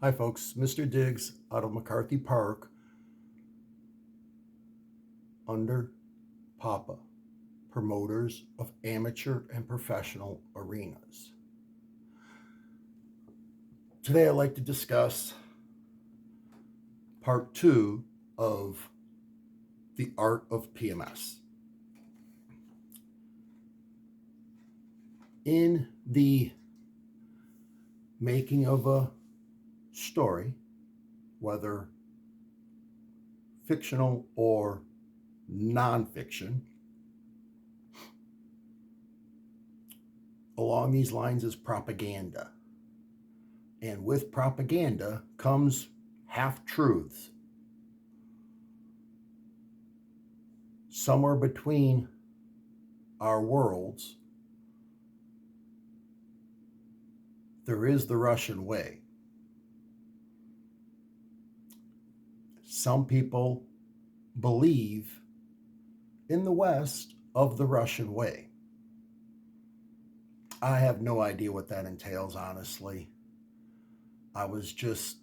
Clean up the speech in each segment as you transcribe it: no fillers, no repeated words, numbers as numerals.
Hi folks, Mr. Diggs out of McCarthy Park under Papa, promoters of amateur and professional arenas. Today I'd like to discuss part 2 of the art of PMS. In the making of a story, whether fictional or nonfiction, along these lines is propaganda. And with propaganda comes half-truths. Somewhere between our worlds, there is the Russian way. Some people believe in the West of the Russian way. I have no idea what that entails, honestly. I was just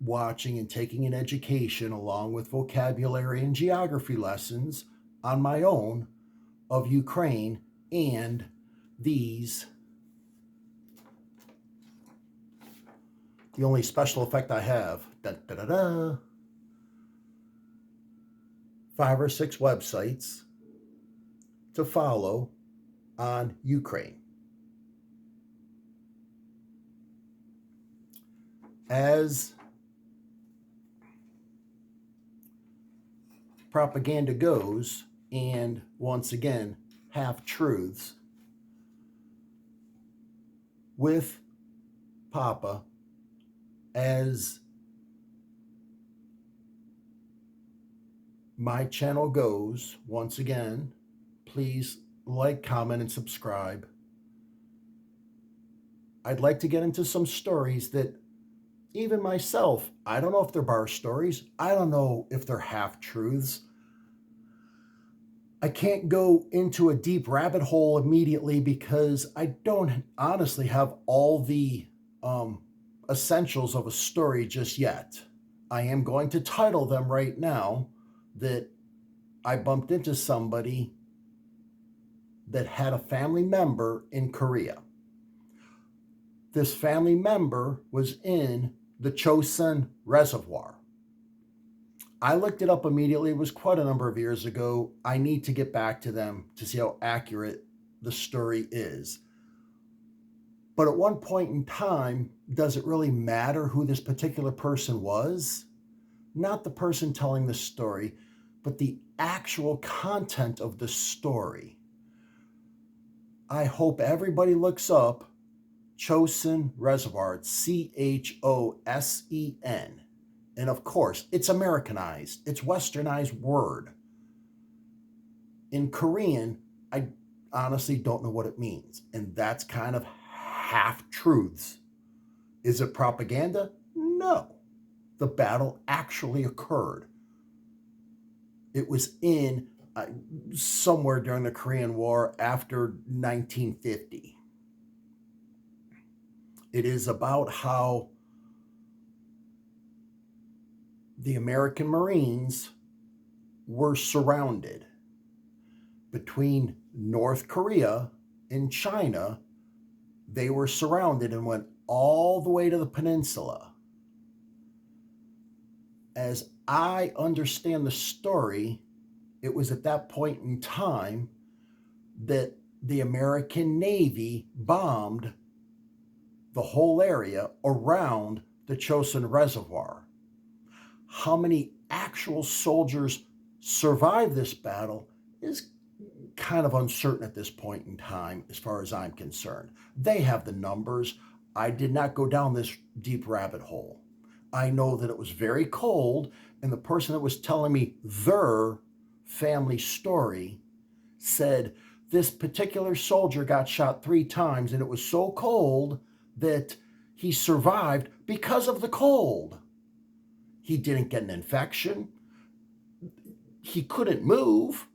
watching and taking an education along with vocabulary and geography lessons on my own of Ukraine and these. The only special effect I have, 5 or 6 websites to follow on Ukraine. As propaganda goes, and once again, half-truths, with Papa, as my channel goes, once again, please like, comment, and subscribe. I'd like to get into some stories that even myself, I don't know if they're bar stories. I don't know if they're half-truths. I can't go into a deep rabbit hole immediately because I don't honestly have all the essentials of a story just yet. I am going to title them right now that I bumped into somebody that had a family member in Korea. This family member was in the Chosin Reservoir. I looked it up immediately. It was quite a number of years ago. I need to get back to them to see how accurate the story is. But at one point in time, does it really matter who this particular person was? Not the person telling the story, but the actual content of the story. I hope everybody looks up Chosin Reservoir. It's Chosen. And of course, it's Americanized. It's westernized word. In Korean, I honestly don't know what it means. And that's kind of half-truths. Is it propaganda? No. The battle actually occurred. It was in somewhere during the Korean War after 1950. It is about how the American Marines were surrounded between North Korea and China. They were surrounded and went all the way to the peninsula. As I understand the story, it was at that point in time that the American Navy bombed the whole area around the Chosin Reservoir. How many actual soldiers survived this battle is kind of uncertain at this point in time, as far as I'm concerned. They have the numbers. I did not go down this deep rabbit hole. I know that it was very cold, and the person that was telling me their family story said this particular soldier got shot 3 times, and it was so cold that he survived because of the cold. He didn't get an infection. He couldn't move,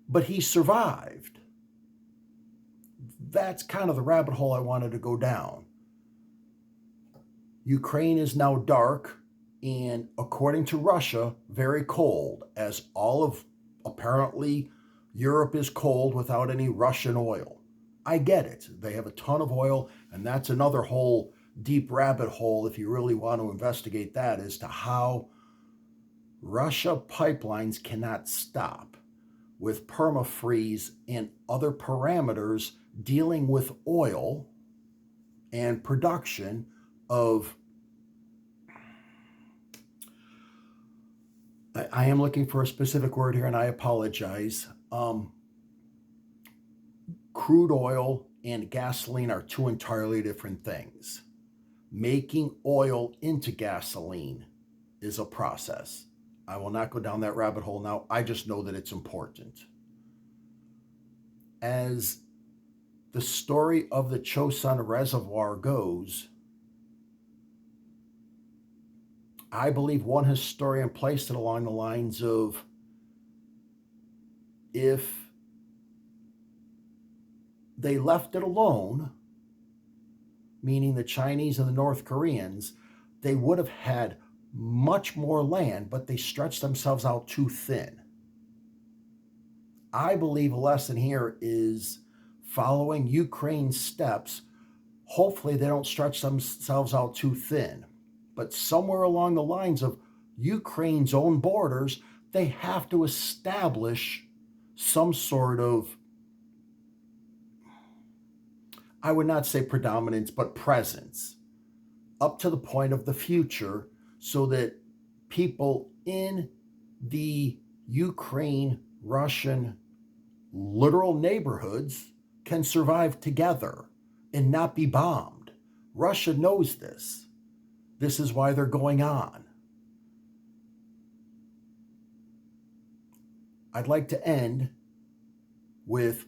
but he survived. That's kind of the rabbit hole I wanted to go down. Ukraine is now dark, and according to Russia, very cold, as all of apparently Europe is cold without any Russian oil. I get it. They have a ton of oil, and that's another whole deep rabbit hole if you really want to investigate that as to how Russia pipelines cannot stop with permafreeze and other parameters dealing with oil and production of, I am looking for a specific word here and I apologize. Crude oil and gasoline are two entirely different things. Making oil into gasoline is a process. I will not go down that rabbit hole now. I just know that it's important. As the story of the Chosin Reservoir goes, I believe one historian placed it along the lines of, if they left it alone, meaning the Chinese and the North Koreans, they would have had much more land, but they stretched themselves out too thin. I believe a lesson here is following Ukraine's steps. Hopefully they don't stretch themselves out too thin, but somewhere along the lines of Ukraine's own borders, they have to establish some sort of, I would not say predominance, but presence up to the point of the future, so that people in the Ukraine Russian literal neighborhoods can survive together and not be bombed. Russia knows this. This is why they're going on. I'd like to end with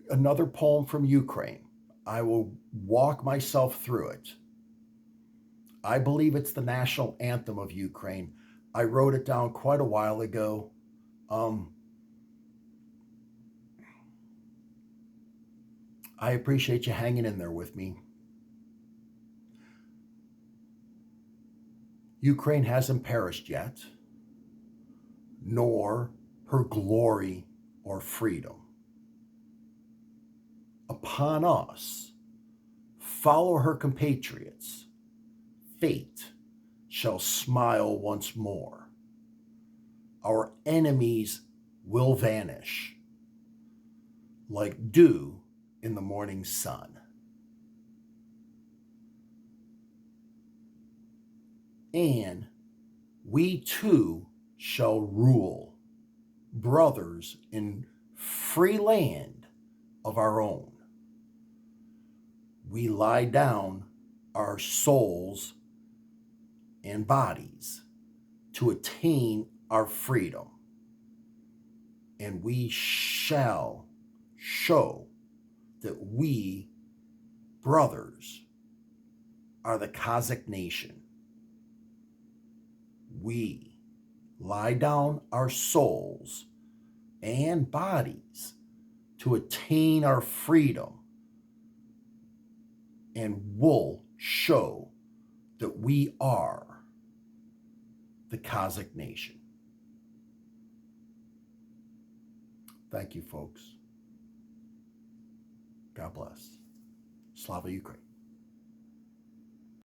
another poem from Ukraine. I will walk myself through it. I believe it's the national anthem of Ukraine. I wrote it down quite a while ago. I appreciate you hanging in there with me. Ukraine hasn't perished yet, nor her glory or freedom. Upon us, follow her compatriots. Fate shall smile once more. Our enemies will vanish like dew in the morning sun. And we too shall rule, brothers in free land of our own. We lie down our souls and bodies to attain our freedom, and we shall show that we, brothers, are the Kazakh nation. We lie down our souls and bodies to attain our freedom, and we'll show that we are the Kazakh nation. Thank you, folks. God bless. Slava Ukraine.